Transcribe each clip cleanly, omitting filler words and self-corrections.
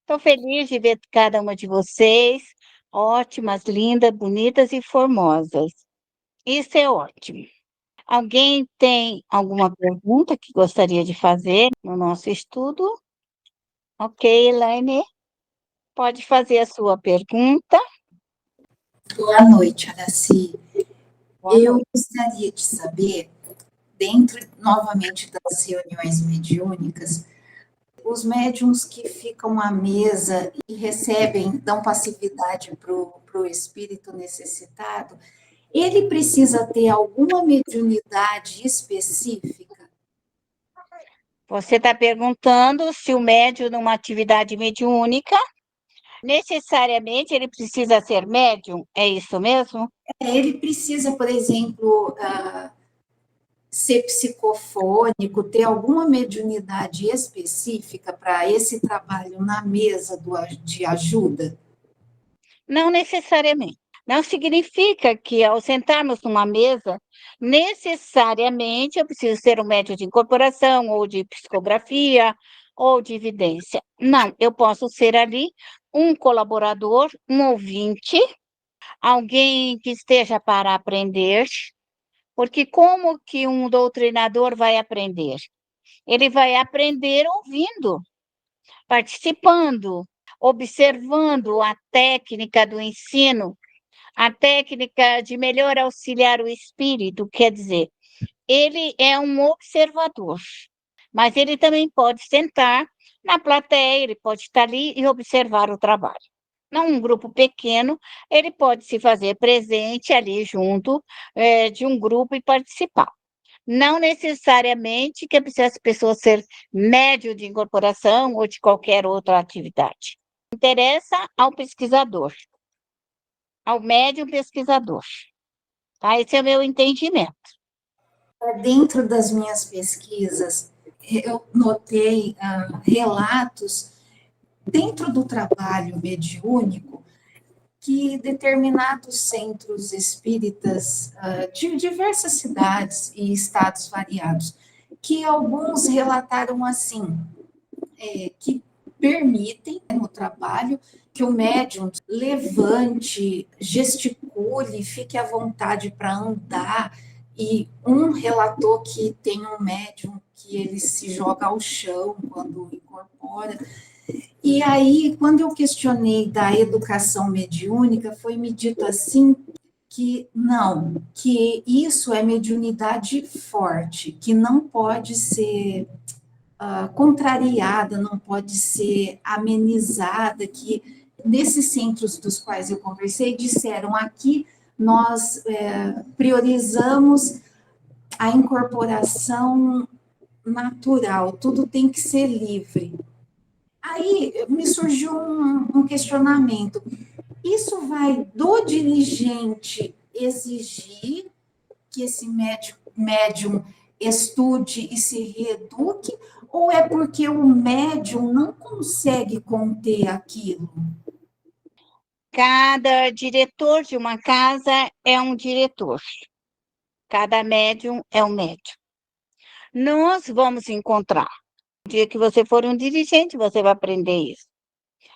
Estou feliz de ver cada uma de vocês, ótimas, lindas, bonitas e formosas. Isso é ótimo. Alguém tem alguma pergunta que gostaria de fazer no nosso estudo? Ok, Elaine, pode fazer a sua pergunta. Boa noite, Araci. Boa Eu noite. gostaria de saber, dentro novamente das reuniões mediúnicas, os médiums que ficam à mesa e recebem, dão passividade para o espírito necessitado, ele precisa ter alguma mediunidade específica? Você está perguntando se o médium, numa atividade mediúnica, necessariamente ele precisa ser médium? É isso mesmo? Ele precisa, por exemplo, ser psicofônico, ter alguma mediunidade específica para esse trabalho na mesa de ajuda? Não necessariamente. Não significa que, ao sentarmos numa mesa, necessariamente eu preciso ser um médium de incorporação, ou de psicografia, ou de evidência. Não, eu posso ser ali um colaborador, um ouvinte, alguém que esteja para aprender, porque como que um doutrinador vai aprender? Ele vai aprender ouvindo, participando, observando a técnica do ensino, a técnica de melhor auxiliar o espírito, quer dizer, ele é um observador, mas ele também pode sentar na plateia, ele pode estar ali e observar o trabalho. Não um grupo pequeno, ele pode se fazer presente ali junto de um grupo e participar. Não necessariamente que essa pessoa ser médio de incorporação ou de qualquer outra atividade. Interessa ao pesquisador, ao médium pesquisador. Tá? Esse é o meu entendimento. Dentro das minhas pesquisas, eu notei relatos dentro do trabalho mediúnico que determinados centros espíritas de diversas cidades e estados variados, que alguns relataram assim, que permitem no trabalho que o médium levante, gesticule, fique à vontade para andar. E um relatou que tem um médium que ele se joga ao chão quando incorpora. E aí, quando eu questionei da educação mediúnica, foi me dito assim que não, que isso é mediunidade forte, que não pode ser contrariada, não pode ser amenizada, que nesses centros dos quais eu conversei, disseram aqui nós priorizamos a incorporação natural, tudo tem que ser livre. Aí me surgiu um questionamento. Isso vai do dirigente exigir que esse médium estude e se reeduque, ou é porque o médium não consegue conter aquilo? Cada diretor de uma casa é um diretor. Cada médium é um médium. Nós vamos encontrar. No dia que você for um dirigente, você vai aprender isso.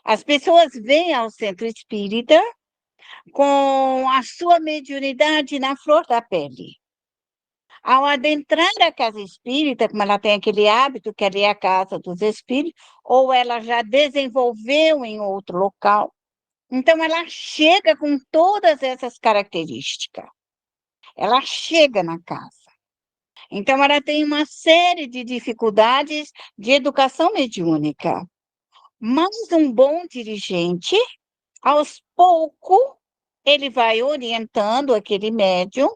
As pessoas vêm ao centro espírita com a sua mediunidade na flor da pele. Ao adentrar a casa espírita, como ela tem aquele hábito, que ali é a casa dos espíritos, ou ela já desenvolveu em outro local, então ela chega com todas essas características. Ela chega na casa. Então ela tem uma série de dificuldades de educação mediúnica. Mas um bom dirigente, aos poucos, ele vai orientando aquele médium,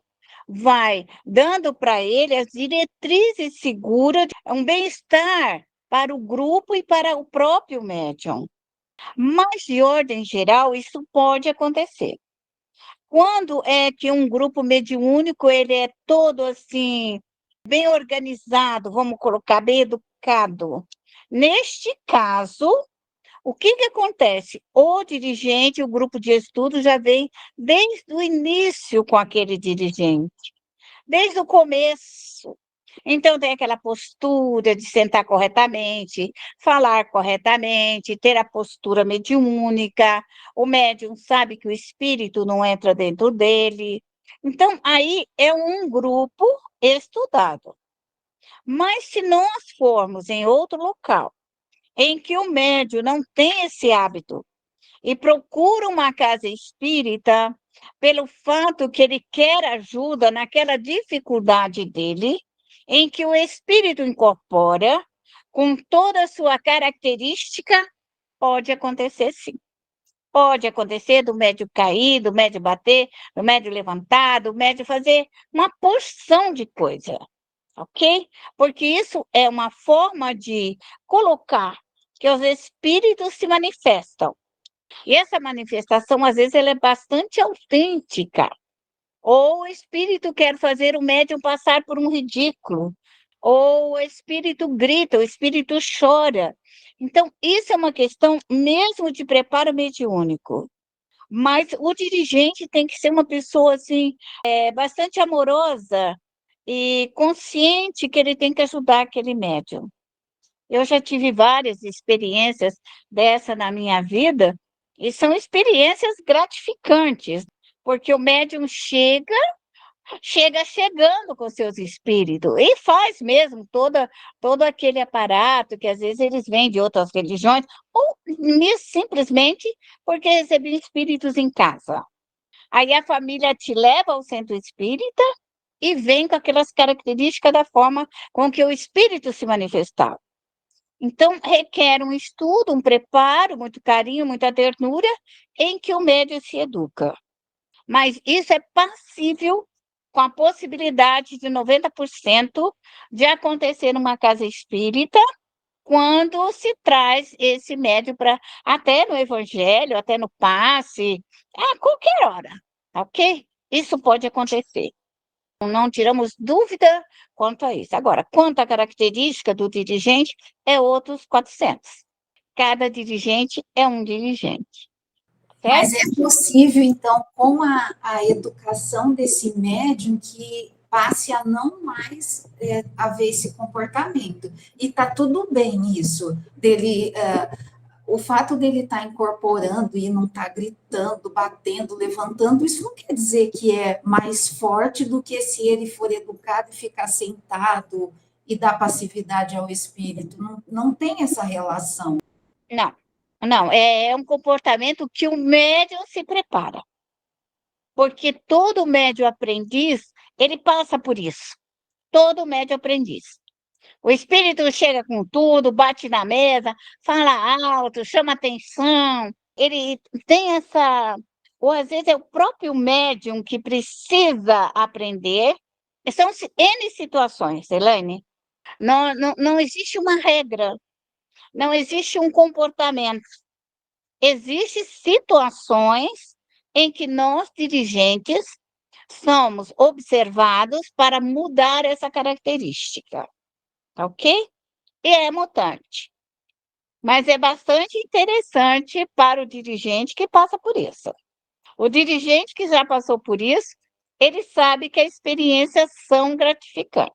vai dando para ele as diretrizes seguras, um bem-estar para o grupo e para o próprio médium. Mas, de ordem geral, isso pode acontecer. Quando é que um grupo mediúnico ele é todo assim, bem organizado, vamos colocar, bem educado? Neste caso, o que que acontece? O dirigente, o grupo de estudo já vem desde o início com aquele dirigente, desde o começo. Então, tem aquela postura de sentar corretamente, falar corretamente, ter a postura mediúnica. O médium sabe que o espírito não entra dentro dele. Então, aí é um grupo estudado. Mas se nós formos em outro local, em que o médium não tem esse hábito e procura uma casa espírita, pelo fato que ele quer ajuda naquela dificuldade dele, em que o espírito incorpora, com toda a sua característica, pode acontecer sim. Pode acontecer do médium cair, do médium bater, do médium levantar, do médium fazer uma porção de coisa, ok? Porque isso é uma forma de colocar que os espíritos se manifestam. E essa manifestação, às vezes, ela é bastante autêntica. Ou o espírito quer fazer o médium passar por um ridículo, ou o espírito grita, o espírito chora. Então, isso é uma questão mesmo de preparo mediúnico. Mas o dirigente tem que ser uma pessoa assim, bastante amorosa e consciente que ele tem que ajudar aquele médium. Eu já tive várias experiências dessa na minha vida, e são experiências gratificantes, porque o médium chega chegando com seus espíritos e faz mesmo todo aquele aparato que às vezes eles vêm de outras religiões, ou simplesmente porque recebi espíritos em casa. Aí a família te leva ao centro espírita e vem com aquelas características da forma com que o espírito se manifestava. Então, requer um estudo, um preparo, muito carinho, muita ternura, em que o médium se educa. Mas isso é passível, com a possibilidade de 90% de acontecer numa casa espírita, quando se traz esse médium para, até no evangelho, até no passe, a qualquer hora, ok? Isso pode acontecer. Não tiramos dúvida quanto a isso. Agora, quanto à característica do dirigente, é outros 400. Cada dirigente é um dirigente, Mas certo? é possível, então, com a educação desse médium, que passe a não mais haver esse comportamento. E está tudo bem isso, dele, o fato dele estar incorporando e não estar gritando, batendo, levantando, isso não quer dizer que é mais forte do que se ele for educado e ficar sentado e dar passividade ao espírito. Não, não tem essa relação. Não, não, é um comportamento que o médium se prepara, porque todo médium aprendiz, ele passa por isso, todo médium aprendiz. O espírito chega com tudo, bate na mesa, fala alto, chama atenção, ele tem essa, ou às vezes é o próprio médium que precisa aprender. São N situações, Elaine. Não existe uma regra, não existe um comportamento. Existem situações em que nós, dirigentes, somos observados para mudar essa característica, tá ok? E é mutante. Mas é bastante interessante para o dirigente que passa por isso. O dirigente que já passou por isso, ele sabe que as experiências são gratificantes.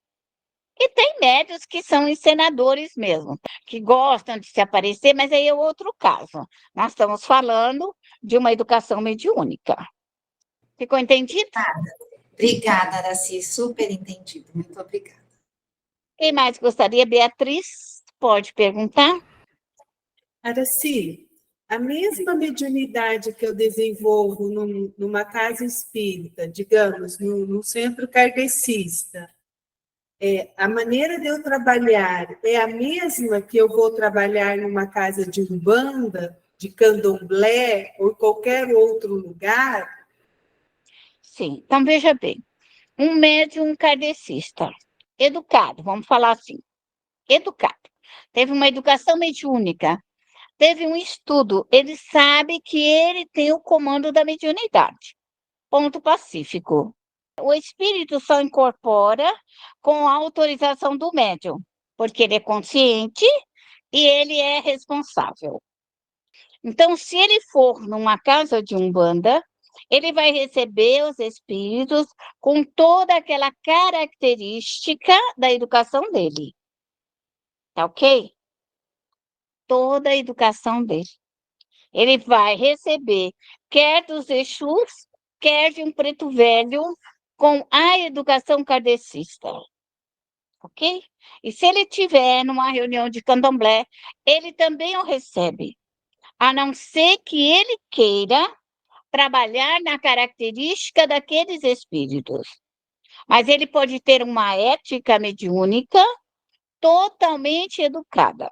E tem médios que são encenadores mesmo, que gostam de se aparecer, mas aí é outro caso. Nós estamos falando de uma educação mediúnica. Ficou entendido? Obrigada, Araci, super entendido. Muito obrigada. Quem mais gostaria? Beatriz, pode perguntar? Araci, a mesma mediunidade que eu desenvolvo numa casa espírita, digamos, num centro kardecista, a maneira de eu trabalhar é a mesma que eu vou trabalhar numa casa de umbanda, de candomblé ou qualquer outro lugar? Sim. Então, veja bem. Um médium kardecista, educado, vamos falar assim, educado. Teve uma educação mediúnica, teve um estudo, ele sabe que ele tem o comando da mediunidade. Ponto pacífico. O espírito só incorpora com a autorização do médium, porque ele é consciente e ele é responsável. Então, se ele for numa casa de umbanda, Ele vai receber os espíritos com toda aquela característica da educação dele. Tá ok? Toda a educação dele. Ele vai receber, quer dos Exus, quer de um preto velho, com a educação kardecista. Ok? E se ele tiver numa reunião de candomblé, ele também o recebe. A não ser que ele queira trabalhar na característica daqueles espíritos. Mas ele pode ter uma ética mediúnica totalmente educada.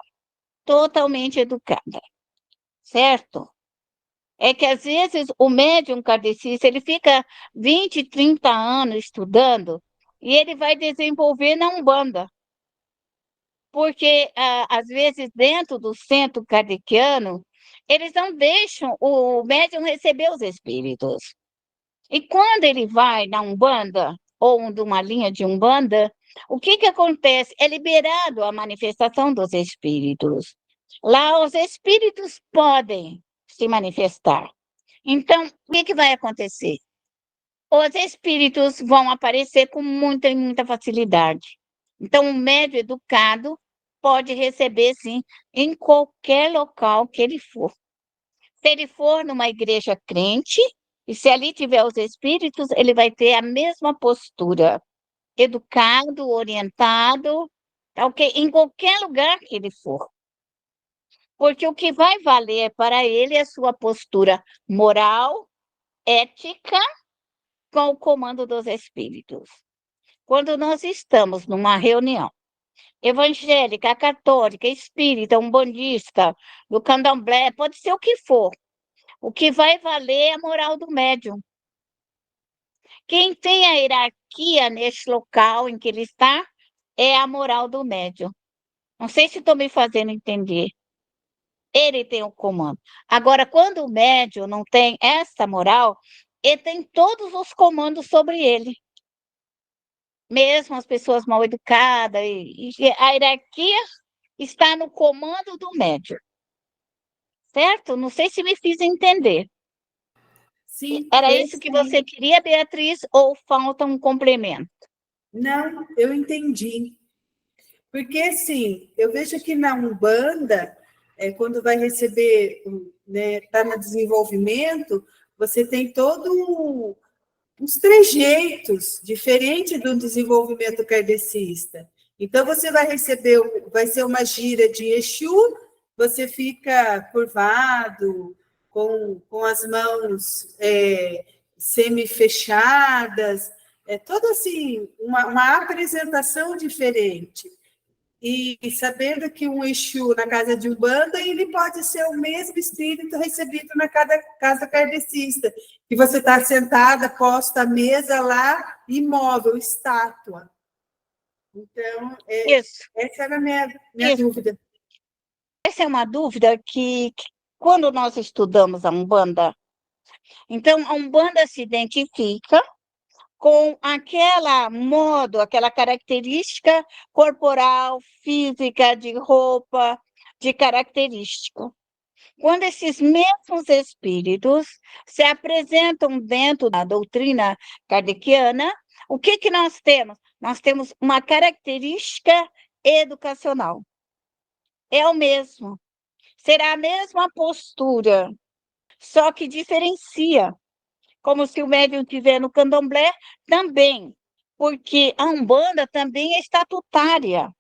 Totalmente educada. Certo? É que, às vezes, o médium kardecista, ele fica 20, 30 anos estudando e ele vai desenvolver na Umbanda. Porque, às vezes, dentro do centro kardeciano, eles não deixam o médium receber os espíritos. E quando ele vai na Umbanda, ou de uma linha de Umbanda, o que acontece? É liberado a manifestação dos espíritos. Lá, os espíritos podem se manifestar. Então, o que vai acontecer? Os espíritos vão aparecer com muita facilidade. Então, o médium educado pode receber, sim, em qualquer local que ele for. Se ele for numa igreja crente, e se ali tiver os espíritos, ele vai ter a mesma postura, educado, orientado, tá ok? Em qualquer lugar que ele for. Porque o que vai valer para ele é a sua postura moral, ética, com o comando dos espíritos. Quando nós estamos numa reunião evangélica, católica, espírita, umbandista, do candomblé, pode ser o que for. O que vai valer é a moral do médium. Quem tem a hierarquia neste local em que ele está é a moral do médium. Não sei se estou me fazendo entender. Ele tem o comando. Agora, quando o médium não tem essa moral, ele tem todos os comandos sobre ele. Mesmo as pessoas mal educadas, e a hierarquia está no comando do médium. Certo? Não sei se me fiz entender. Sim, Era fez isso que sim. você queria, Beatriz, ou falta um complemento? Não, eu entendi. Porque, assim, eu vejo que na Umbanda, quando vai receber, né, está no desenvolvimento, você tem todo uns trejeitos diferentes do desenvolvimento kardecista. Então, você vai receber, vai ser uma gira de Exu, você fica curvado, com as mãos semi-fechadas, toda assim, uma apresentação diferente. E sabendo que um Exu na casa de Umbanda, ele pode ser o mesmo espírito recebido na casa kardecista, que você está sentada, posta a mesa lá, imóvel, estátua. Então, Isso, essa era a minha isso. dúvida. Essa é uma dúvida que quando nós estudamos a Umbanda, então a Umbanda se identifica com aquela modo, aquela característica corporal, física, de roupa, de característica. Quando esses mesmos espíritos se apresentam dentro da doutrina kardeciana, o que nós temos? Nós temos uma característica educacional. É o mesmo. Será a mesma postura, só que diferencia. Como se o médium estiver no candomblé também, porque a Umbanda também é estatutária.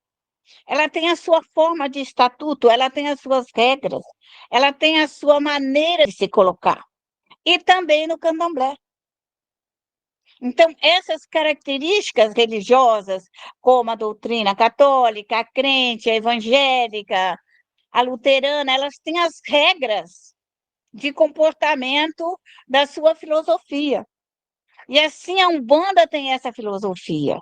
Ela tem a sua forma de estatuto, ela tem as suas regras, ela tem a sua maneira de se colocar. E também no candomblé. Então, essas características religiosas, como a doutrina católica, a crente, a evangélica, a luterana, elas têm as regras de comportamento da sua filosofia. E assim a Umbanda tem essa filosofia.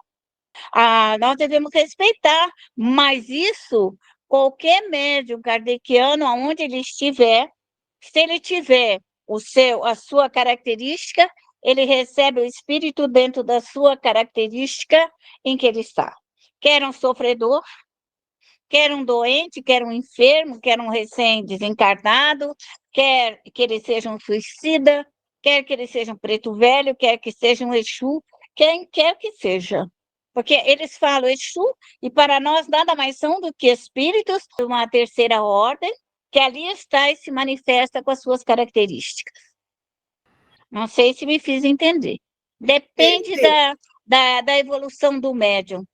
Nós devemos respeitar, mas isso, qualquer médium kardeciano, aonde ele estiver, se ele tiver a sua característica, ele recebe o espírito dentro da sua característica em que ele está. Quer um sofredor, quer um doente, quer um enfermo, quer um recém-desencarnado, quer que ele seja um suicida, quer que ele seja um preto velho, quer que seja um Exu, quem quer que seja. Porque eles falam Exu, e para nós nada mais são do que espíritos de uma terceira ordem, que ali está e se manifesta com as suas características. Não sei se me fiz entender. Depende da evolução do médium.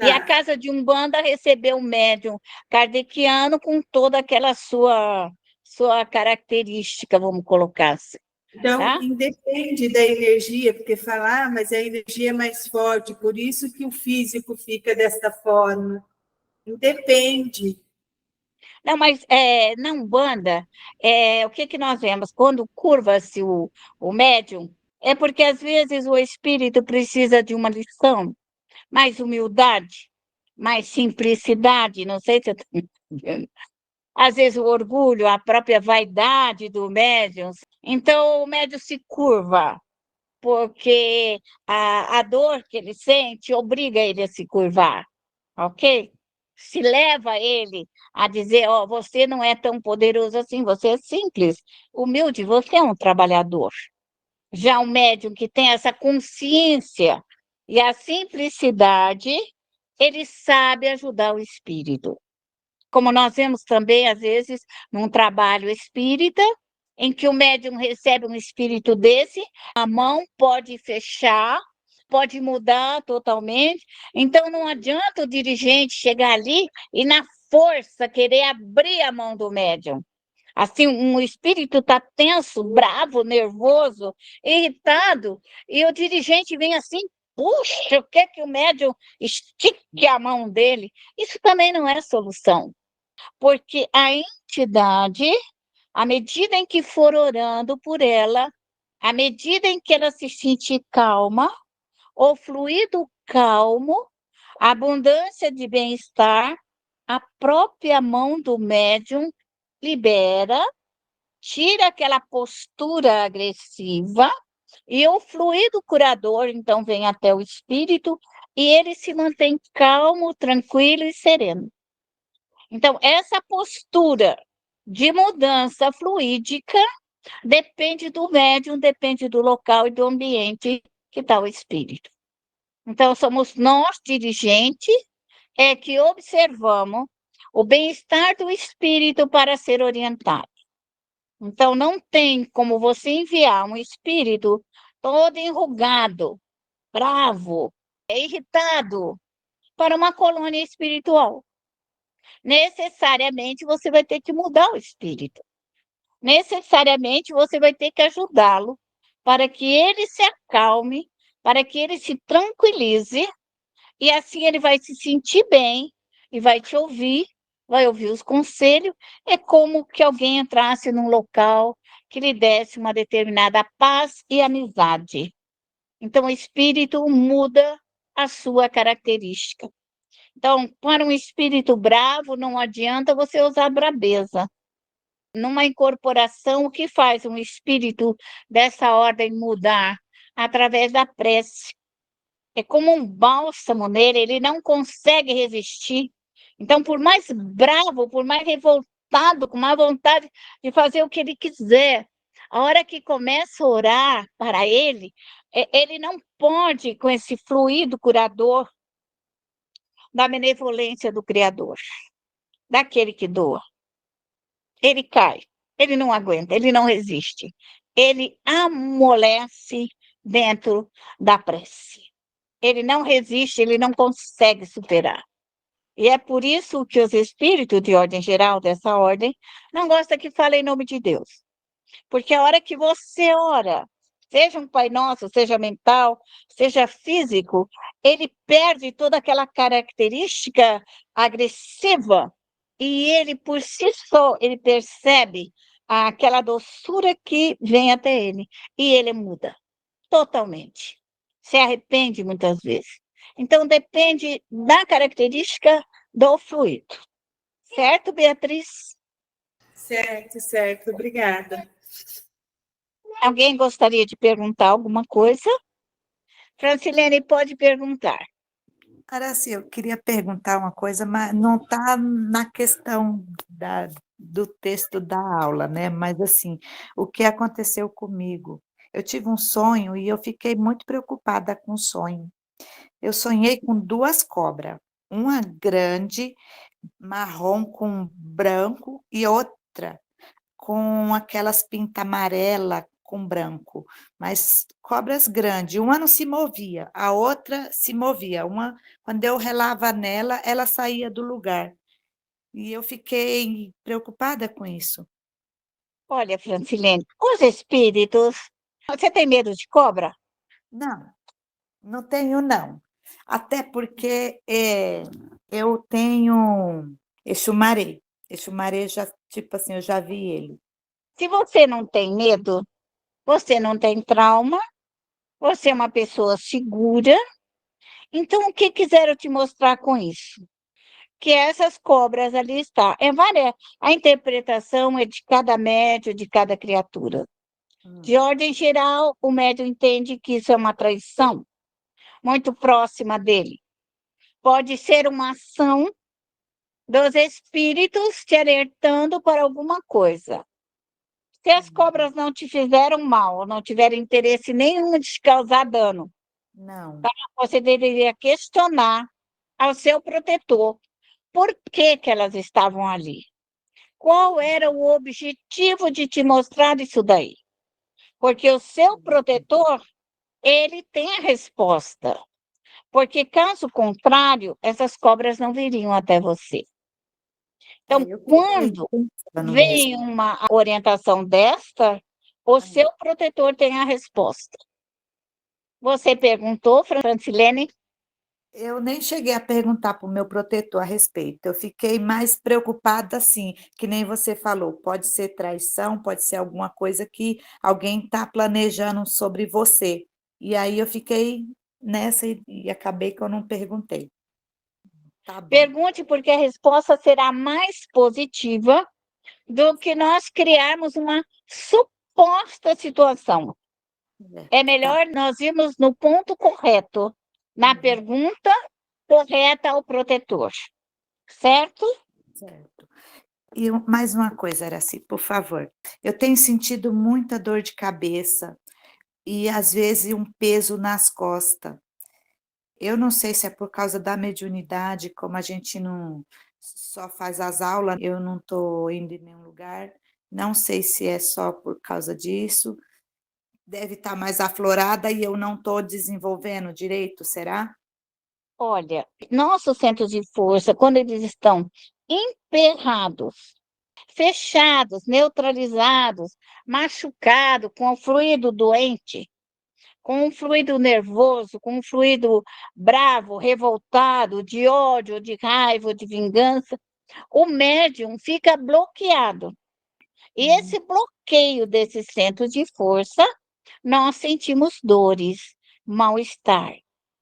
E a casa de Umbanda recebeu um médium kardeciano com toda aquela sua característica, vamos colocar assim. Então, Tá? independe da energia, porque falar, mas a energia é mais forte, por isso que o físico fica desta forma. Independe. Não, mas na Umbanda, o que nós vemos? Quando curva-se o médium, é porque às vezes o espírito precisa de uma lição, mais humildade, mais simplicidade, não sei se eu estou entendendo. Às vezes o orgulho, a própria vaidade do médium. Então o médium se curva, porque a dor que ele sente obriga ele a se curvar, ok? Se leva ele a dizer, ó, você não é tão poderoso assim, você é simples, humilde, você é um trabalhador. Já o médium que tem essa consciência e a simplicidade, ele sabe ajudar o espírito. Como nós vemos também, às vezes, num trabalho espírita, em que o médium recebe um espírito desse, a mão pode fechar, pode mudar totalmente. Então, não adianta o dirigente chegar ali e, na força, querer abrir a mão do médium. Assim, um espírito está tenso, bravo, nervoso, irritado, e o dirigente vem assim, puxa, quer que o médium estique a mão dele? Isso também não é solução, porque a entidade, à medida em que for orando por ela, à medida em que ela se sentir calma, o fluido calmo, a abundância de bem-estar, a própria mão do médium libera, tira aquela postura agressiva e o fluido curador, então, vem até o espírito e ele se mantém calmo, tranquilo e sereno. Então, essa postura de mudança fluídica depende do médium, depende do local e do ambiente que está o espírito. Então, somos nós, dirigentes, que observamos o bem-estar do espírito para ser orientado. Então, não tem como você enviar um espírito todo enrugado, bravo, irritado, para uma colônia espiritual. Necessariamente você vai ter que mudar o espírito. Necessariamente você vai ter que ajudá-lo para que ele se acalme, para que ele se tranquilize, e assim ele vai se sentir bem e vai ouvir os conselhos. É como que alguém entrasse num local que lhe desse uma determinada paz e amizade. Então, o espírito muda a sua característica. Então, para um espírito bravo, não adianta você usar brabeza. Numa incorporação, o que faz um espírito dessa ordem mudar? Através da prece. É como um bálsamo nele, ele não consegue resistir. Então, por mais bravo, por mais revoltado, com má vontade de fazer o que ele quiser, a hora que começa a orar para ele, ele não pode, com esse fluido curador, da benevolência do Criador, daquele que doa. Ele cai, ele não aguenta, ele não resiste. Ele amolece dentro da prece. Ele não resiste, ele não consegue superar. E é por isso que os espíritos de ordem geral, dessa ordem, não gostam que fale em nome de Deus. Porque a hora que você ora, seja um Pai Nosso, seja mental, seja físico, ele perde toda aquela característica agressiva e ele, por si só, ele percebe aquela doçura que vem até ele e ele muda totalmente. Se arrepende muitas vezes. Então, depende da característica do fluido. Certo, Beatriz? Certo, certo. Obrigada. Alguém gostaria de perguntar alguma coisa? Francilene, pode perguntar. Araci, eu queria perguntar uma coisa, mas não está na questão do texto da aula, né? Mas assim, o que aconteceu comigo? Eu tive um sonho e eu fiquei muito preocupada com o sonho. Eu sonhei com 2 cobras, uma grande, marrom com branco, e outra com aquelas pinta amarela com branco, mas cobras grandes. Uma não se movia, a outra se movia. Uma, quando eu relava nela, ela saía do lugar. E eu fiquei preocupada com isso. Olha, Francilene, os espíritos. Você tem medo de cobra? Não, não tenho não. Até porque, eu tenho Exumaré. Exumaré já, tipo assim, eu já vi ele. Se você não tem medo, você não tem trauma, você é uma pessoa segura. Então, o que quiseram te mostrar com isso? Que essas cobras ali estão. É várias. A interpretação é de cada médium, de cada criatura. Hum, De ordem geral, o médium entende que isso é uma traição muito próxima dele. Pode ser uma ação dos espíritos te alertando para alguma coisa. Se as cobras não te fizeram mal, não tiverem interesse nenhum de te causar dano, não. você deveria questionar ao seu protetor por que que elas estavam ali. Qual era o objetivo de te mostrar isso daí? Porque o seu protetor, ele tem a resposta. Porque, caso contrário, essas cobras não viriam até você. Então, Eu fiquei quando pensando vem mesmo. uma orientação desta, o seu protetor tem a resposta. Você perguntou, Francilene? Eu nem cheguei a perguntar para o meu protetor a respeito. Eu fiquei mais preocupada, assim, que nem você falou, pode ser traição, pode ser alguma coisa que alguém está planejando sobre você. E aí eu fiquei nessa e acabei que eu não perguntei. Tá bom. Pergunte, porque a resposta será mais positiva do que nós criarmos uma suposta situação. É, É tá. melhor nós irmos no ponto correto, na Uhum, pergunta correta ao protetor, certo? certo. E mais uma coisa, Araci, por favor. Eu tenho sentido muita dor de cabeça e às vezes um peso nas costas. Eu não sei se é por causa da mediunidade, como a gente não só faz as aulas, eu não estou indo em nenhum lugar, não sei se é só por causa disso, deve estar mais aflorada e eu não estou desenvolvendo direito, será? Olha, nossos centros de força, quando eles estão emperrados, fechados, neutralizados, machucados, com o fluido doente, com um fluido nervoso, com um fluido bravo, revoltado, de ódio, de raiva, de vingança, o médium fica bloqueado. E Hum, esse bloqueio desse centro de força, nós sentimos dores, mal-estar.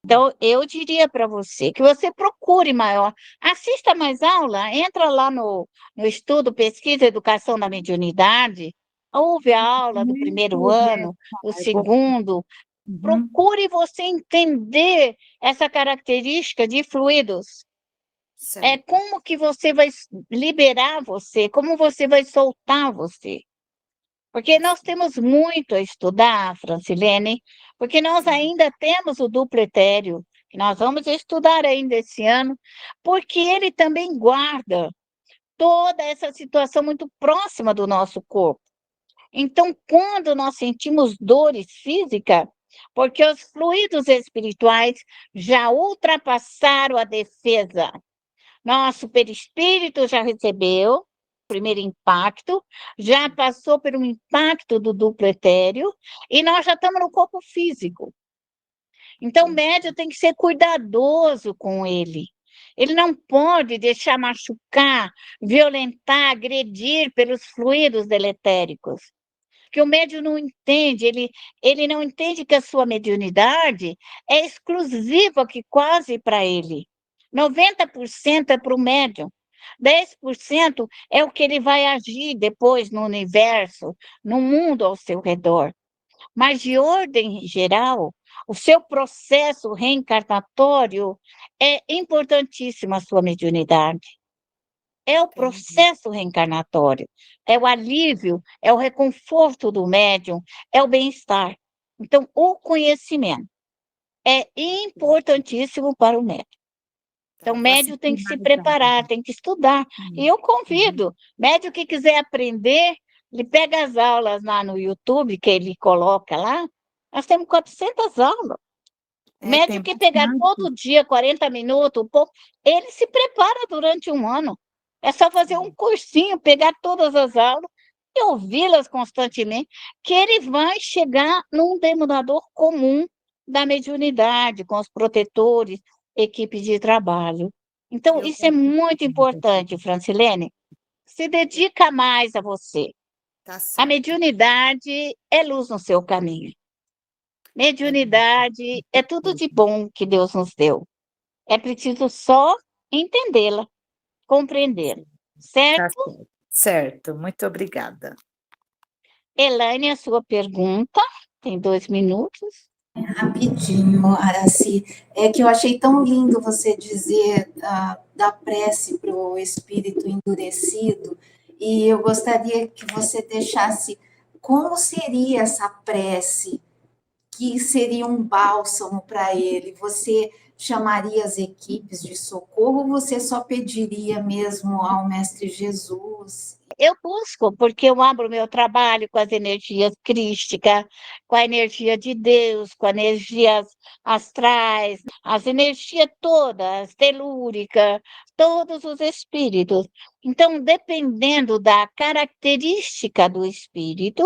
Então, eu diria para você que você procure maior, assista mais aula, entra lá no estudo, pesquisa, educação da mediunidade, ouve a aula do primeiro muito bem, ano, o eu vou. segundo, Uhum, procure você entender essa característica de fluidos. É certo. como que você vai liberar você, como você vai soltar você. Porque Tá nós certo. temos muito a estudar, Francilene, porque nós Sim. ainda temos o duplo etéreo, que nós vamos estudar ainda esse ano, porque ele também guarda toda essa situação muito próxima do nosso corpo. Então, quando nós sentimos dores físicas, porque os fluidos espirituais já ultrapassaram a defesa, nosso perispírito já recebeu o primeiro impacto, já passou por um impacto do duplo etéreo, e nós já estamos no corpo físico. Então, o Entendi. médium tem que ser cuidadoso com ele. Ele não pode deixar machucar, violentar, agredir pelos fluidos deletéricos. Que o médium não entende, ele não entende que a sua mediunidade é exclusiva que quase para ele. 90% é para o médium. 10% é o que ele vai agir depois no universo, no mundo ao seu redor. Mas, de ordem geral, o seu processo reencarnatório é importantíssimo a sua mediunidade. É o Entendi. processo reencarnatório, é o alívio, é o reconforto do médium, é o bem-estar. Então, o conhecimento é importantíssimo para o médium. Tá, Então, o vou médium tem assistir que se mais preparar, aula. tem que estudar. E eu convido, médium que quiser aprender, ele pega as aulas lá no YouTube, que ele coloca lá, nós temos 400 aulas. O É, tem médium que pegar bastante. todo dia 40 minutos, um pouco, ele se prepara durante um ano. É só fazer um cursinho, pegar todas as aulas e ouvi-las constantemente, que ele vai chegar num denominador comum da mediunidade, com os protetores, equipe de trabalho. Então, Eu isso é vou muito importante, Francilene. Se dedica mais a você. Tá A certo. mediunidade é luz no seu caminho. É Mediunidade é tudo de bom que Deus nos deu. É preciso só entendê-la, compreendê-la. Tá Certo? certo. Certo, muito obrigada. Elaine, a sua pergunta, tem 2 minutos. Rapidinho, Araci, é que eu achei tão lindo você dizer da prece para o espírito endurecido, e eu gostaria que você deixasse como seria essa prece, que seria um bálsamo para ele. Você chamaria as equipes de socorro ou você só pediria mesmo ao Mestre Jesus? Eu busco, porque eu abro meu trabalho com as energias crísticas, com a energia de Deus, com energias astrais, as energias todas, telúrica, todos os espíritos. Então, dependendo da característica do espírito,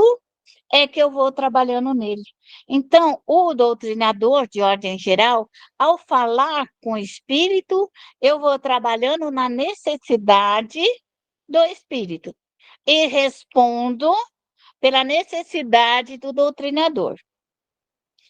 é que eu vou trabalhando nele. Então, o doutrinador, de ordem geral, ao falar com o espírito, eu vou trabalhando na necessidade do espírito e respondo pela necessidade do doutrinador.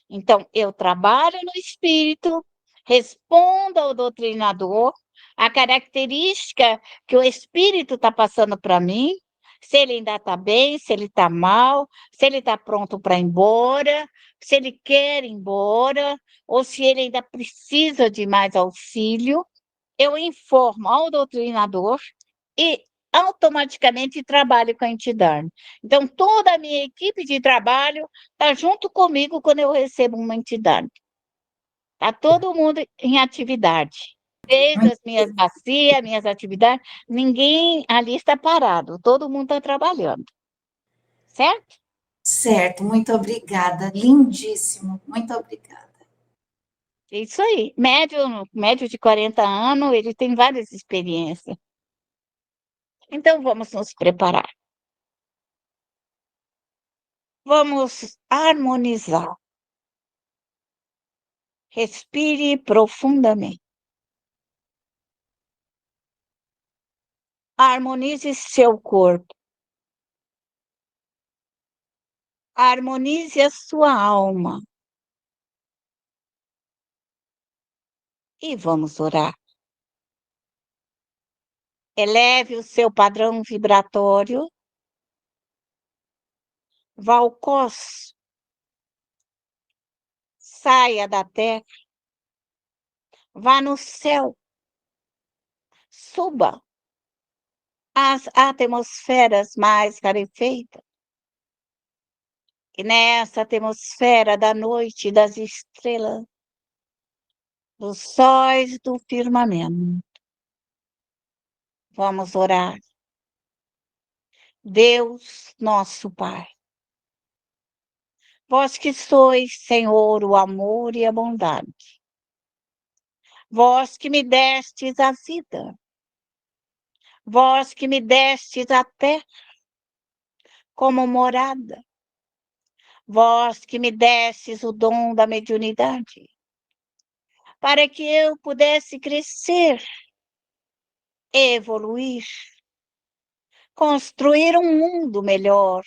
Então, eu trabalho no espírito, respondo ao doutrinador, a característica que o espírito está passando para mim, se ele ainda está bem, se ele está mal, se ele está pronto para ir embora, se ele quer ir embora, ou se ele ainda precisa de mais auxílio, eu informo ao doutrinador e automaticamente trabalho com a entidade. Então, toda a minha equipe de trabalho está junto comigo quando eu recebo uma entidade. Está todo mundo em atividade. Desde as minhas bacias, minhas atividades, ninguém ali está parado, todo mundo está trabalhando. Certo? Certo, muito obrigada, lindíssimo, muito obrigada. É isso aí. Médio de 40 anos, ele tem várias experiências. Então, vamos nos preparar. Vamos harmonizar. Respire profundamente. Harmonize seu corpo. Harmonize a sua alma. E vamos orar. Eleve o seu padrão vibratório. Vá ao cosmos. Saia da terra. Vá no céu. Suba às atmosferas mais rarefeitas. E nessa atmosfera da noite das estrelas, dos sóis do firmamento, vamos orar. Deus, nosso Pai, vós que sois, Senhor, o amor e a bondade, vós que me destes a vida, vós que me destes a terra como morada, vós que me destes o dom da mediunidade, para que eu pudesse crescer, evoluir, construir um mundo melhor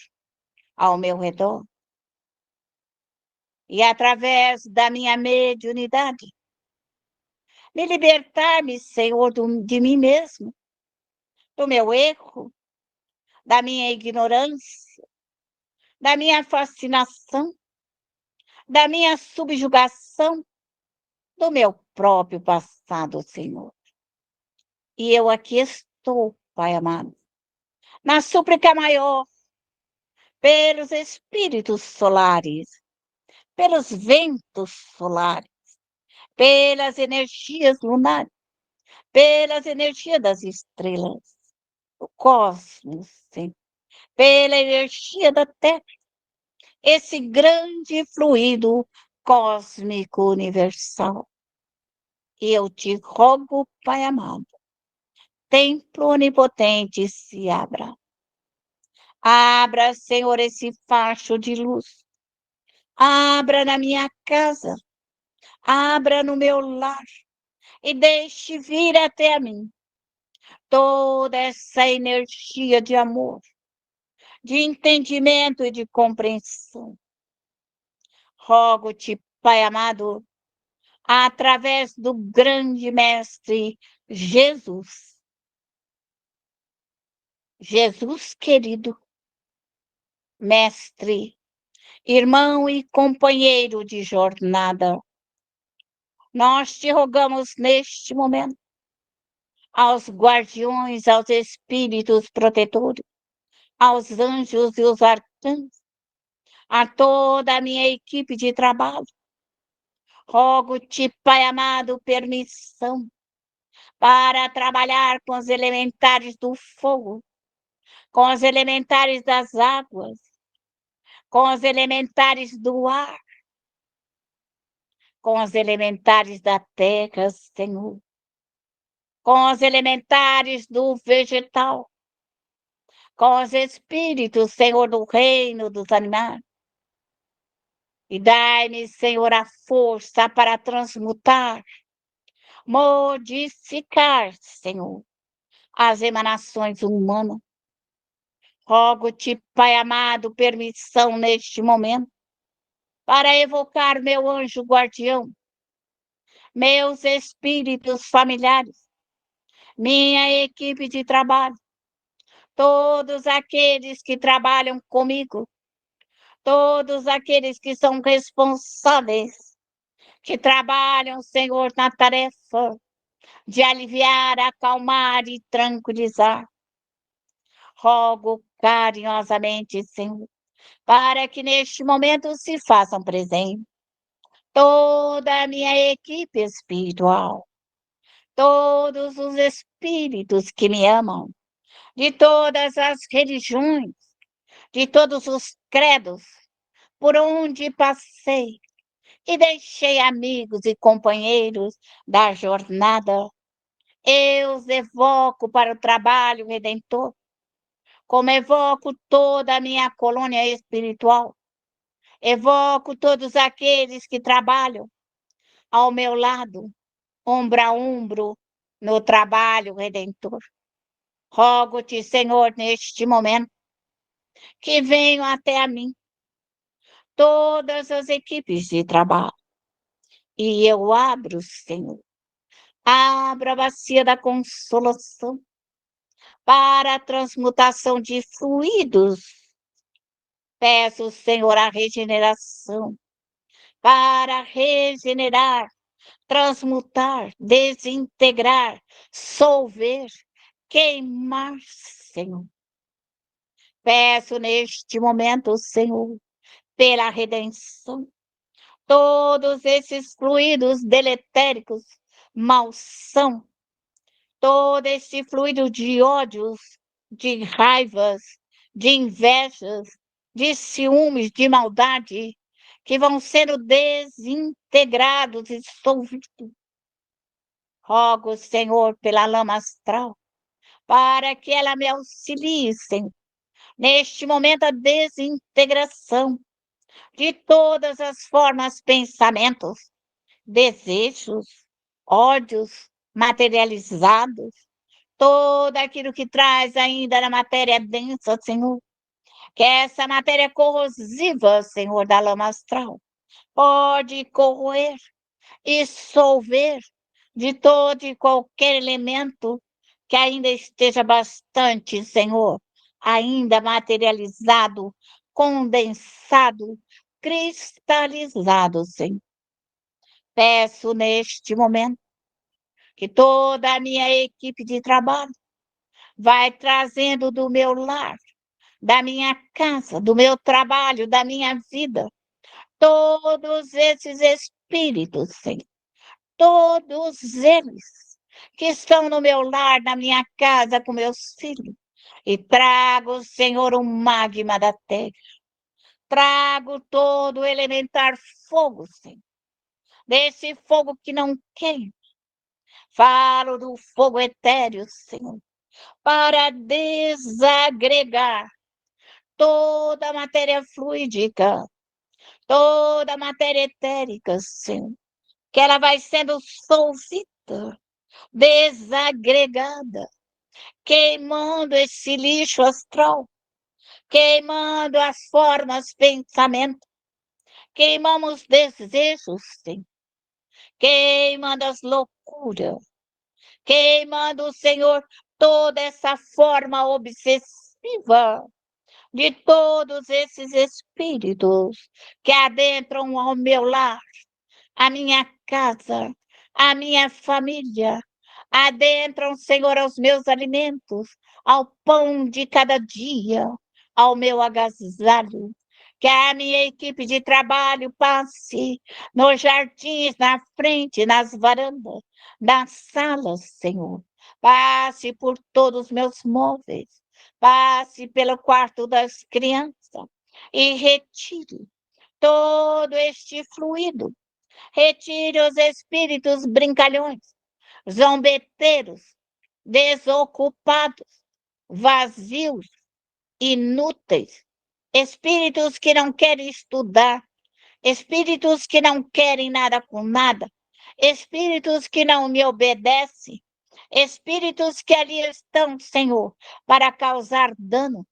ao meu redor. E através da minha mediunidade, me libertar-me, Senhor, de mim mesmo, do meu erro, da minha ignorância, da minha fascinação, da minha subjugação, do meu próprio passado, Senhor. E eu aqui estou Pai amado, na súplica maior, pelos espíritos solares, pelos ventos solares, pelas energias lunares, pelas energias das estrelas, do cosmos, sim, pela energia da Terra, esse grande fluido cósmico universal. E eu te rogo, Pai amado, templo onipotente, se abra. Abra, Senhor, esse facho de luz. Abra na minha casa, abra no meu lar e deixe vir até a mim toda essa energia de amor, de entendimento e de compreensão. Rogo-te, Pai amado, através do grande Mestre Jesus. Jesus querido, Mestre, irmão e companheiro de jornada, nós te rogamos neste momento, aos guardiões, aos espíritos protetores, aos anjos e os arcanjos, a toda a minha equipe de trabalho, rogo-te, Pai amado, permissão para trabalhar com os elementares do fogo, com os elementares das águas, com os elementares do ar, com os elementares da terra, Senhor, com os elementares do vegetal, com os espíritos, Senhor, do reino dos animais. E dai-me, Senhor, a força para transmutar, modificar, Senhor, as emanações humanas. Rogo-te, Pai amado, permissão neste momento para evocar meu anjo guardião, meus espíritos familiares, minha equipe de trabalho, todos aqueles que trabalham comigo, todos aqueles que são responsáveis, que trabalham, Senhor, na tarefa de aliviar, acalmar e tranquilizar. Rogo carinhosamente, Senhor, para que neste momento se façam presentes toda a minha equipe espiritual, todos os espíritos que me amam, de todas as religiões, de todos os credos, por onde passei e deixei amigos e companheiros da jornada. Eu os evoco para o trabalho redentor, como evoco toda a minha colônia espiritual. Evoco todos aqueles que trabalham ao meu lado, ombro a ombro, no trabalho redentor. Rogo-te, Senhor, neste momento, que venham até a mim todas as equipes de trabalho. E eu abro, Senhor, abro a bacia da consolação para a transmutação de fluidos. Peço, Senhor, a regeneração para regenerar, transmutar, desintegrar, solver, queimar, Senhor. Peço neste momento, Senhor, pela redenção, todos esses fluidos deletéricos, malsão, todo esse fluido de ódios, de raivas, de invejas, de ciúmes, de maldade, que vão sendo desintegrados e dissolvidos. Rogo, Senhor, pela lama astral, para que ela me auxilie, Senhor, neste momento a desintegração de todas as formas, pensamentos, desejos, ódios materializados, todo aquilo que traz ainda na matéria densa, Senhor, que essa matéria corrosiva, Senhor, da lama astral, pode corroer e solver de todo e qualquer elemento que ainda esteja bastante, Senhor, ainda materializado, condensado, cristalizado, Senhor. Peço neste momento que toda a minha equipe de trabalho vai trazendo do meu lar, da minha casa, do meu trabalho, da minha vida, todos esses espíritos, Senhor, todos eles que estão no meu lar, na minha casa, com meus filhos, e trago, Senhor, o magma da terra, trago todo o elementar fogo, Senhor, desse fogo que não queima, falo do fogo etéreo, Senhor, para desagregar toda a matéria fluídica, toda a matéria etérica, Senhor, que ela vai sendo solvida, desagregada, queimando esse lixo astral, queimando as formas, pensamento, queimamos desejos, Senhor, queimando as loucuras, queimando, Senhor, toda essa forma obsessiva de todos esses espíritos que adentram ao meu lar, a minha casa, a minha família, adentram, Senhor, aos meus alimentos, ao pão de cada dia, ao meu agasalho. Que a minha equipe de trabalho passe nos jardins, na frente, nas varandas, nas salas, Senhor. Passe por todos os meus móveis, passe pelo quarto das crianças e retire todo este fluido. Retire os espíritos brincalhões, zombeteiros, desocupados, vazios, inúteis, espíritos que não querem estudar, espíritos que não querem nada com nada, espíritos que não me obedecem, espíritos que ali estão, Senhor, para causar dano,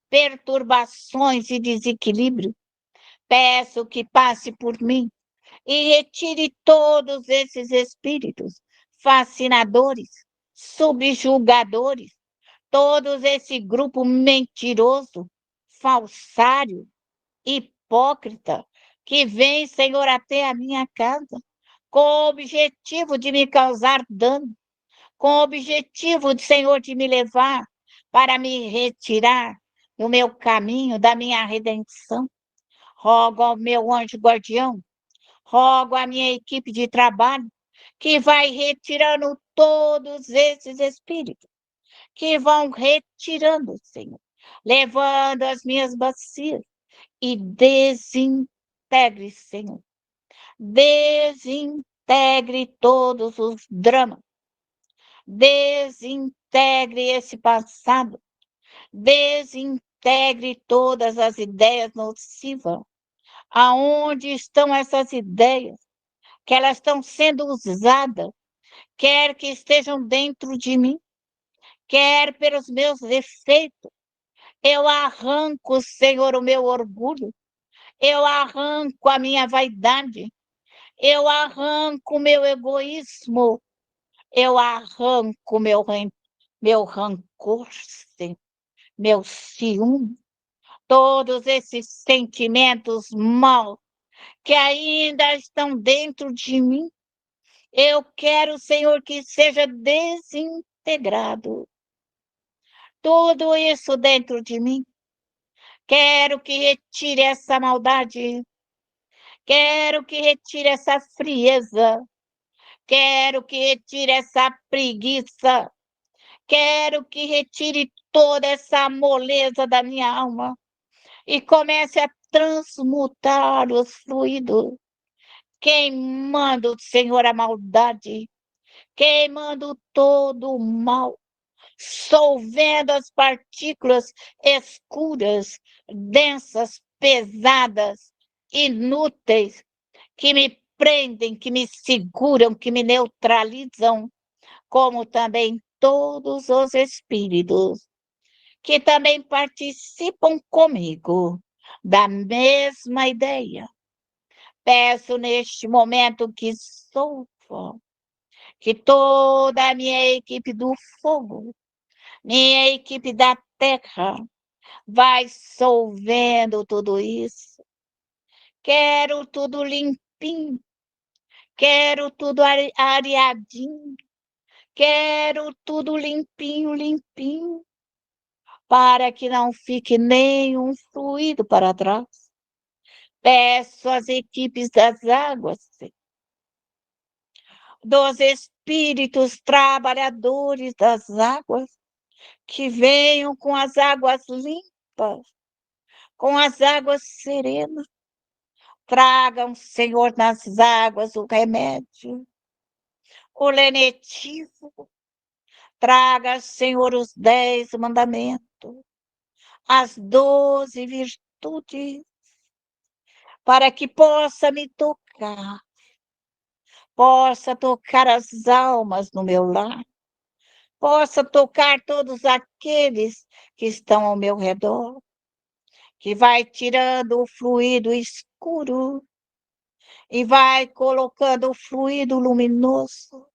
perturbações e desequilíbrio. Peço que passe por mim e retire todos esses espíritos fascinadores, subjugadores, todos esse grupo mentiroso, falsário, hipócrita, que vem, Senhor, até a minha casa, com o objetivo de me causar dano, com o objetivo, Senhor, de me levar para me retirar do meu caminho, da minha redenção. Rogo ao meu anjo guardião, rogo à minha equipe de trabalho, que vai retirando todos esses espíritos, que vão retirando, Senhor, levando as minhas bacias e desintegre, Senhor. Desintegre todos os dramas, desintegre esse passado, desintegre todas as ideias nocivas. Aonde estão essas ideias? Que elas estão sendo usadas, quer que estejam dentro de mim, quer pelos meus defeitos. Eu arranco, Senhor, o meu orgulho, eu arranco a minha vaidade, eu arranco o meu egoísmo, eu arranco meu rancor, Senhor, meu ciúme, todos esses sentimentos maus que ainda estão dentro de mim. Eu quero, Senhor, que seja desintegrado tudo isso dentro de mim. Quero que retire essa maldade. Quero que retire essa frieza. Quero que retire essa preguiça. Quero que retire toda essa moleza da minha alma e comece a transmutar os fluidos, queimando, Senhor, a maldade, queimando todo o mal, solvendo as partículas escuras, densas, pesadas, inúteis, que me prendem, que me seguram, que me neutralizam, como também todos os espíritos que também participam comigo da mesma ideia. Peço neste momento que solvam, que toda a minha equipe do fogo, minha equipe da terra, vai solvendo tudo isso. Quero tudo limpinho, quero tudo areadinho, Quero tudo limpinho, limpinho, para que não fique nenhum fluido para trás. Peço às equipes das águas, dos espíritos trabalhadores das águas, que venham com as águas limpas, com as águas serenas. Tragam, Senhor, nas águas o remédio, o lenitivo. Traga, Senhor, os 10 mandamentos, as 12 virtudes, para que possa me tocar, possa tocar as almas no meu lar, possa tocar todos aqueles que estão ao meu redor, que vai tirando o fluido escuro e vai colocando o fluido luminoso,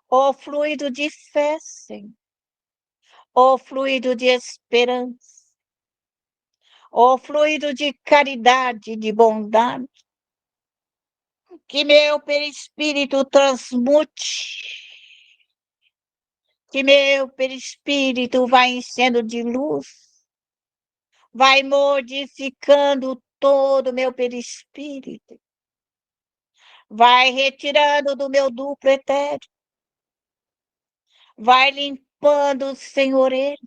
o fluido de fé, Senhor, o fluido de esperança, o fluido de caridade, de bondade, que meu perispírito transmute, que meu perispírito vai enchendo de luz, vai modificando todo o meu perispírito, vai retirando do meu duplo etéreo, vai limpando, Senhor, ele,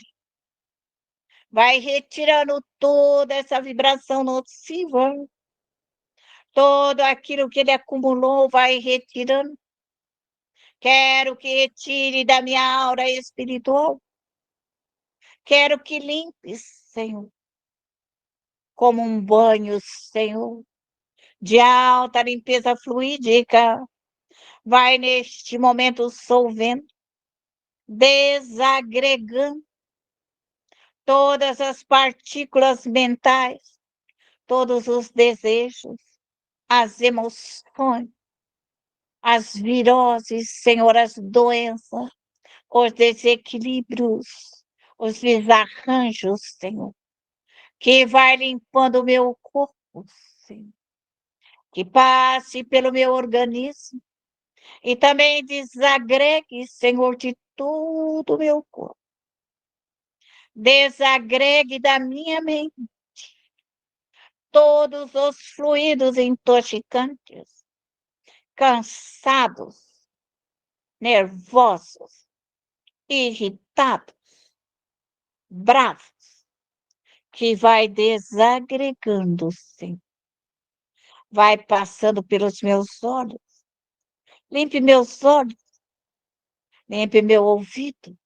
vai retirando toda essa vibração nociva, todo aquilo que ele acumulou, vai retirando. Quero que retire da minha aura espiritual. Quero que limpe, Senhor, como um banho, Senhor, de alta limpeza fluídica. Vai neste momento solvendo, desagregando todas as partículas mentais, todos os desejos, as emoções, as viroses, Senhor, as doenças, os desequilíbrios, os desarranjos, Senhor, que vai limpando o meu corpo, Senhor, que passe pelo meu organismo e também desagregue, Senhor, de todo o meu corpo. Desagregue da minha mente todos os fluidos intoxicantes, cansados, nervosos, irritados, bravos, que vai desagregando, sim. Vai passando pelos meus olhos. Limpe meus olhos, limpe meu ouvido,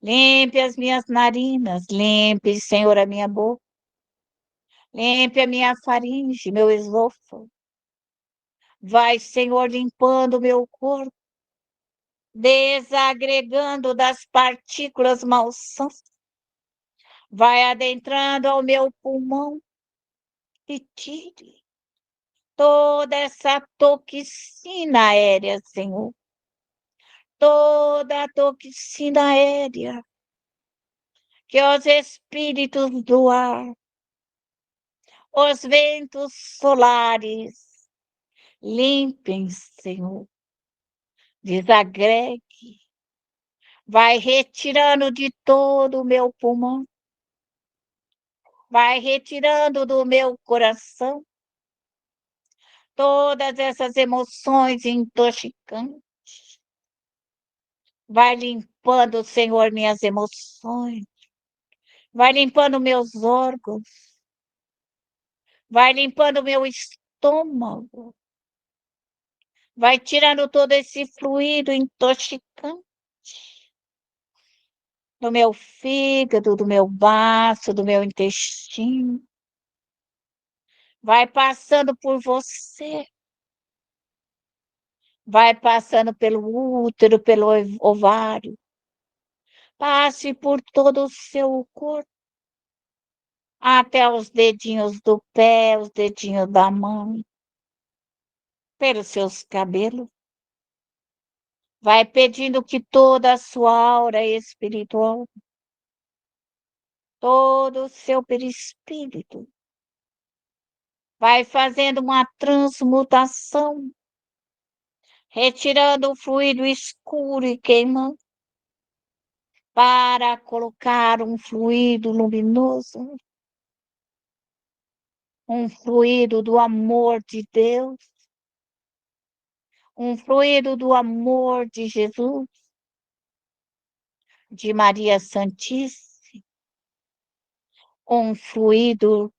limpe as minhas narinas, limpe, Senhor, a minha boca, limpe a minha faringe, meu esôfago. Vai, Senhor, limpando o meu corpo, desagregando das partículas malsãs. Vai adentrando ao meu pulmão e tire toda essa toxina aérea, Senhor. Toda a toxina aérea que os espíritos do ar, os ventos solares, limpem, Senhor. Desagregue. Vai retirando de todo o meu pulmão. Vai retirando do meu coração todas essas emoções intoxicantes. Vai limpando, Senhor, minhas emoções. Vai limpando meus órgãos. Vai limpando meu estômago. Vai tirando todo esse fluido intoxicante do meu fígado, do meu baço, do meu intestino. Vai passando por você. Vai passando pelo útero, pelo ovário. Passe por todo o seu corpo, até os dedinhos do pé, os dedinhos da mão, pelos seus cabelos. Vai pedindo que toda a sua aura espiritual, todo o seu perispírito, vai fazendo uma transmutação, retirando o fluido escuro e queimando, para colocar um fluido luminoso, um fluido do amor de Deus, um fluido do amor de Jesus, de Maria Santíssima, um fluido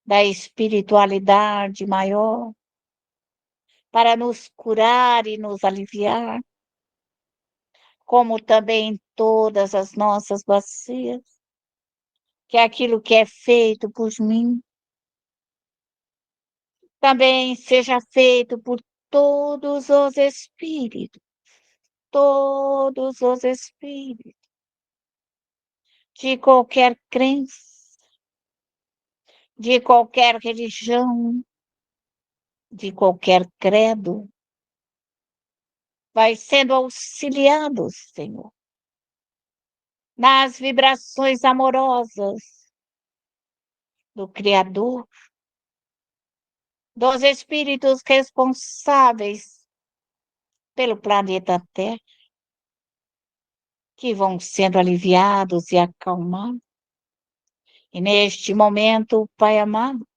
da espiritualidade maior, para nos curar e nos aliviar, como também todas as nossas bacias, que aquilo que é feito por mim, também seja feito por todos os espíritos, de qualquer crença, de qualquer religião, de qualquer credo, vai sendo auxiliado, Senhor, nas vibrações amorosas do Criador, dos espíritos responsáveis pelo planeta Terra, que vão sendo aliviados e acalmados. E neste momento, Pai amado,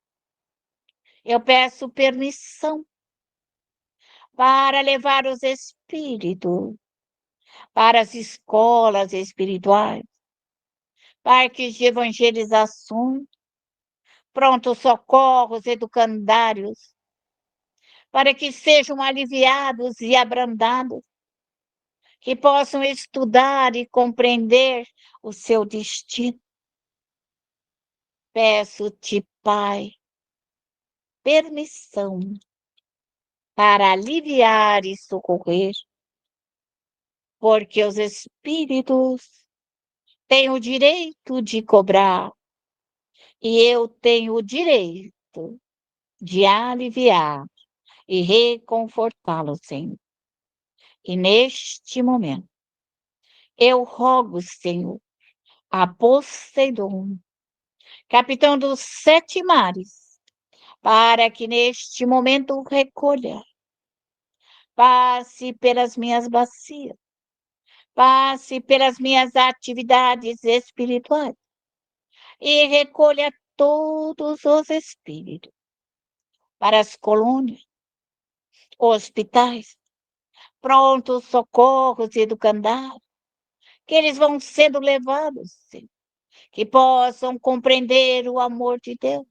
eu peço permissão para levar os espíritos para as escolas espirituais, parques de evangelização, prontos socorros educandários, para que sejam aliviados e abrandados, que possam estudar e compreender o seu destino. Peço-te, Pai, permissão para aliviar e socorrer, porque os espíritos têm o direito de cobrar e eu tenho o direito de aliviar e reconfortá-los, Senhor. E neste momento, eu rogo, Senhor, a Poseidon, capitão dos 7 mares, para que neste momento recolha, passe pelas minhas bacias, passe pelas minhas atividades espirituais e recolha todos os espíritos para as colônias, hospitais, prontos socorros e educandários, que eles vão sendo levados, Senhor, que possam compreender o amor de Deus,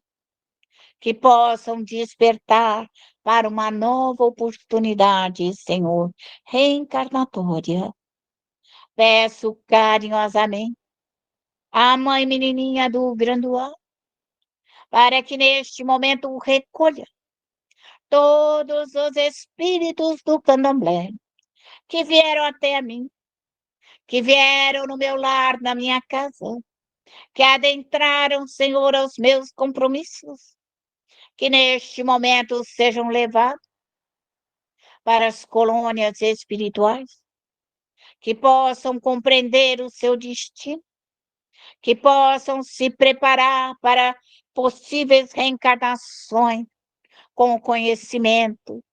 que possam despertar para uma nova oportunidade, Senhor, reencarnatória. Peço carinhosamente à mãe menininha do Granduá, para que neste momento recolha todos os espíritos do candomblé que vieram até a mim, que vieram no meu lar, na minha casa, que adentraram, Senhor, aos meus compromissos, que neste momento sejam levados para as colônias espirituais, que possam compreender o seu destino, que possam se preparar para possíveis reencarnações com o conhecimento,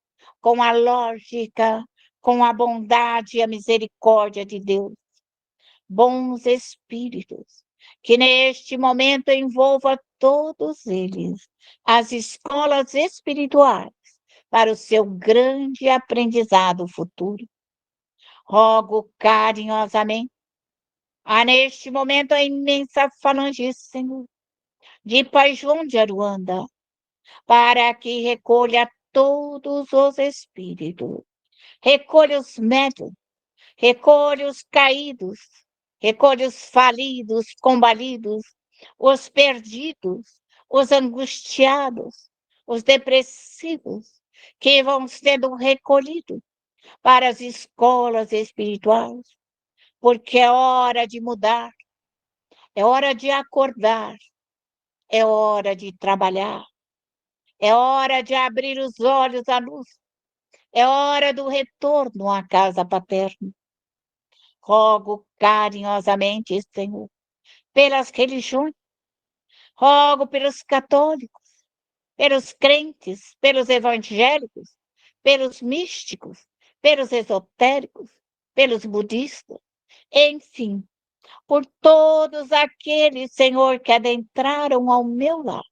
com a lógica, com a bondade e a misericórdia de Deus. Bons espíritos, que neste momento envolva todos eles, as escolas espirituais, para o seu grande aprendizado futuro. Rogo carinhosamente neste momento a imensa falange, Senhor, de Pai João de Aruanda, para que recolha todos os espíritos, recolha os médiuns, recolha os caídos, recolha os falidos, combalidos, os perdidos, os angustiados, os depressivos, que vão sendo recolhidos para as escolas espirituais, porque é hora de mudar, é hora de acordar, é hora de trabalhar, é hora de abrir os olhos à luz, é hora do retorno à casa paterna. Rogo carinhosamente, Senhor, pelas religiões, rogo pelos católicos, pelos crentes, pelos evangélicos, pelos místicos, pelos esotéricos, pelos budistas, enfim, por todos aqueles, Senhor, que adentraram ao meu lar,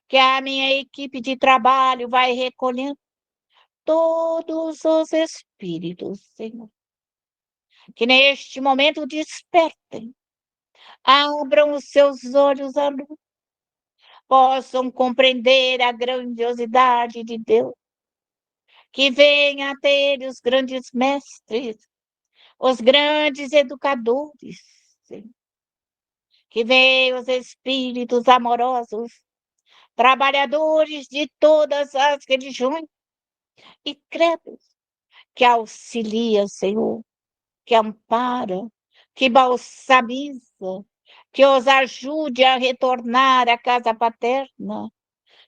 que a minha equipe de trabalho vai recolhendo todos os espíritos, Senhor, que neste momento despertem, abram os seus olhos à luz, possam compreender a grandiosidade de Deus, que venha até ele os grandes mestres, os grandes educadores, Senhor, que venham os espíritos amorosos, trabalhadores de todas as religiões e credos, que auxilia, Senhor, que ampara, que balsamiza, que os ajude a retornar à casa paterna,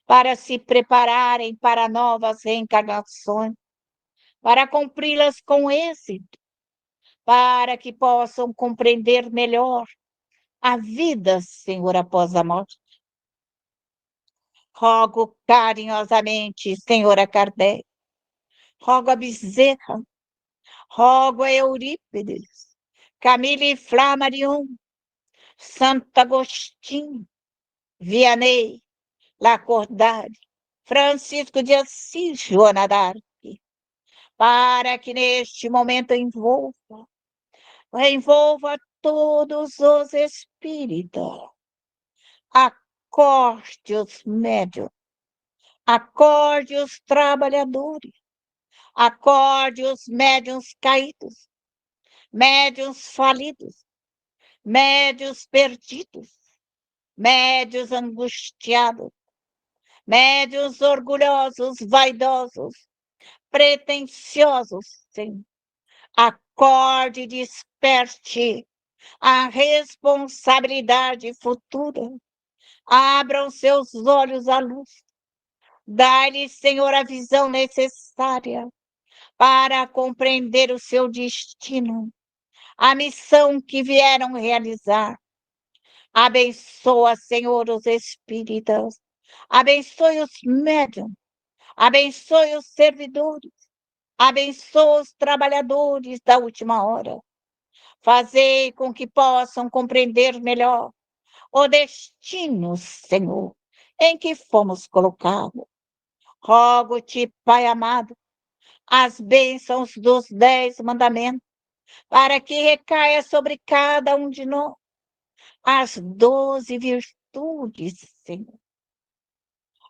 para se prepararem para novas reencarnações, para cumpri-las com êxito, para que possam compreender melhor a vida, Senhor, após a morte. Rogo carinhosamente, Senhora Kardec, rogo a Bezerra, rogo a Eurípides, Camille Flammarion, Santo Agostinho, Vianney, Lacordaire, Francisco de Assis, Joana d'Arc, para que neste momento envolva todos os espíritos, acorde os médios, acorde os trabalhadores, acorde os médiuns caídos, médiuns falidos, médiuns perdidos, médiuns angustiados, médiuns orgulhosos, vaidosos, pretensiosos, sim. Acorde e desperte a responsabilidade futura. Abram seus olhos à luz. Dá-lhe, Senhor, a visão necessária para compreender o seu destino, a missão que vieram realizar. Abençoa, Senhor, os espíritas. Abençoe os médiuns. Abençoe os servidores. Abençoa os trabalhadores da última hora. Fazei com que possam compreender melhor o destino, Senhor, em que fomos colocados. Rogo-te, Pai amado, as bênçãos dos 10 mandamentos, para que recaia sobre cada um de nós as 12 virtudes, Senhor,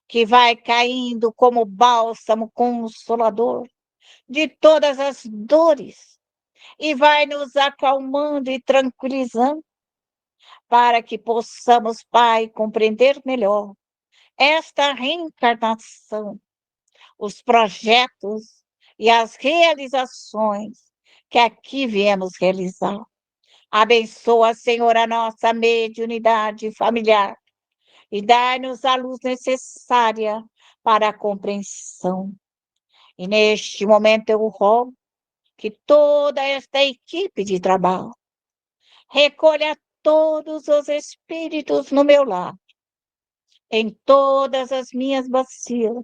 que vai caindo como bálsamo consolador de todas as dores e vai nos acalmando e tranquilizando, para que possamos, Pai, compreender melhor esta reencarnação, os projetos e as realizações que aqui viemos realizar. Abençoa, Senhor, a nossa mediunidade familiar e dai-nos a luz necessária para a compreensão. E neste momento eu rogo que toda esta equipe de trabalho recolha todos os espíritos no meu lar, em todas as minhas bacias,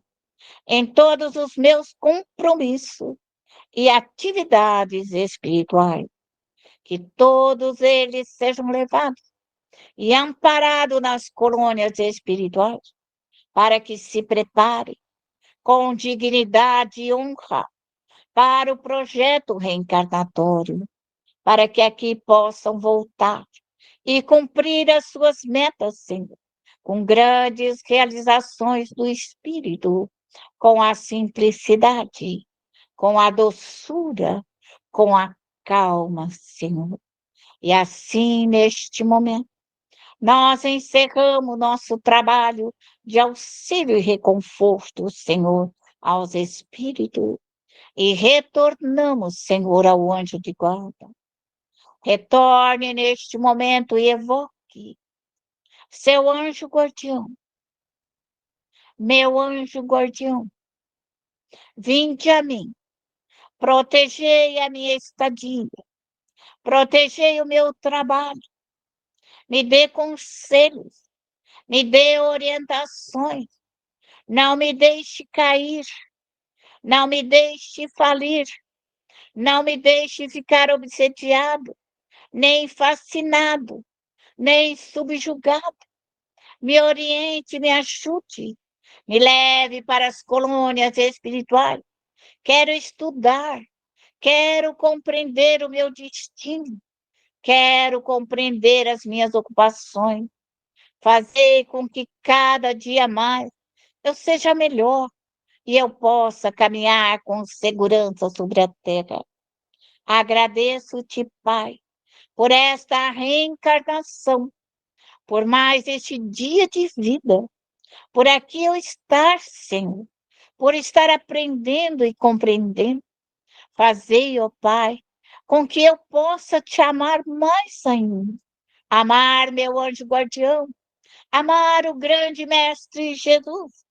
em todos os meus compromissos e atividades espirituais, que todos eles sejam levados e amparados nas colônias espirituais, para que se preparem com dignidade e honra para o projeto reencarnatório, para que aqui possam voltar e cumprir as suas metas, Senhor, com grandes realizações do espírito, com a simplicidade, com a doçura, com a calma, Senhor. E assim, neste momento, nós encerramos nosso trabalho de auxílio e reconforto, Senhor, aos espíritos, e retornamos, Senhor, ao anjo de guarda. Retorne neste momento e evoque seu anjo guardião, meu anjo guardião, vinde a mim, protegei a minha estadia, protegei o meu trabalho, me dê conselhos, me dê orientações, não me deixe cair, Não me deixe falir, não me deixe ficar obsediado, nem fascinado, nem subjugado. Me oriente, me ajude, me leve para as colônias espirituais. Quero estudar, quero compreender o meu destino, quero compreender as minhas ocupações, fazer com que cada dia mais eu seja melhor e eu possa caminhar com segurança sobre a terra. Agradeço-te, Pai, por esta reencarnação, por mais este dia de vida, por aqui eu estar, Senhor, por estar aprendendo e compreendendo. Fazei, ó Pai, com que eu possa te amar mais ainda. Amar meu anjo guardião, amar o grande Mestre Jesus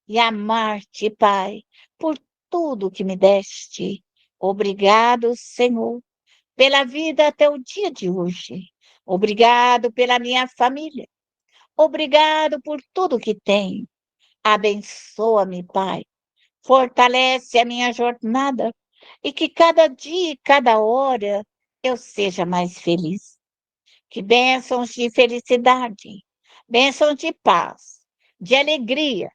e amar-te, Pai, por tudo que me deste. Obrigado, Senhor, pela vida até o dia de hoje. Obrigado pela minha família. Obrigado por tudo que tenho. Abençoa-me, Pai. Fortalece a minha jornada e que cada dia e cada hora eu seja mais feliz. Que bênçãos de felicidade, bênçãos de paz, de alegria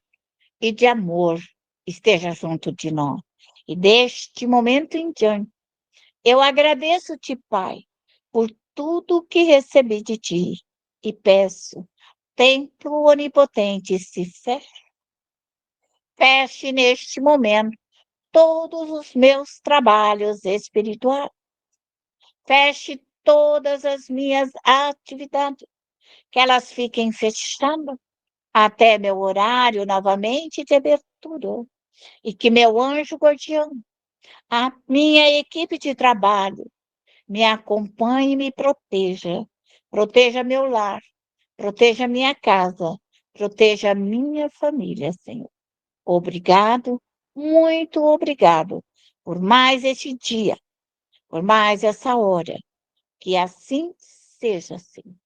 e de amor esteja junto de nós. E deste momento em diante, eu agradeço-te, Pai, por tudo que recebi de ti e peço, Templo onipotente, se feche neste momento todos os meus trabalhos espirituais, feche todas as minhas atividades, que elas fiquem fechadas até meu horário novamente de abertura, e que meu anjo guardião, a minha equipe de trabalho, me acompanhe e me proteja. Proteja meu lar, proteja minha casa, proteja minha família, Senhor. Obrigado, muito obrigado por mais este dia, por mais essa hora. Que assim seja, Senhor.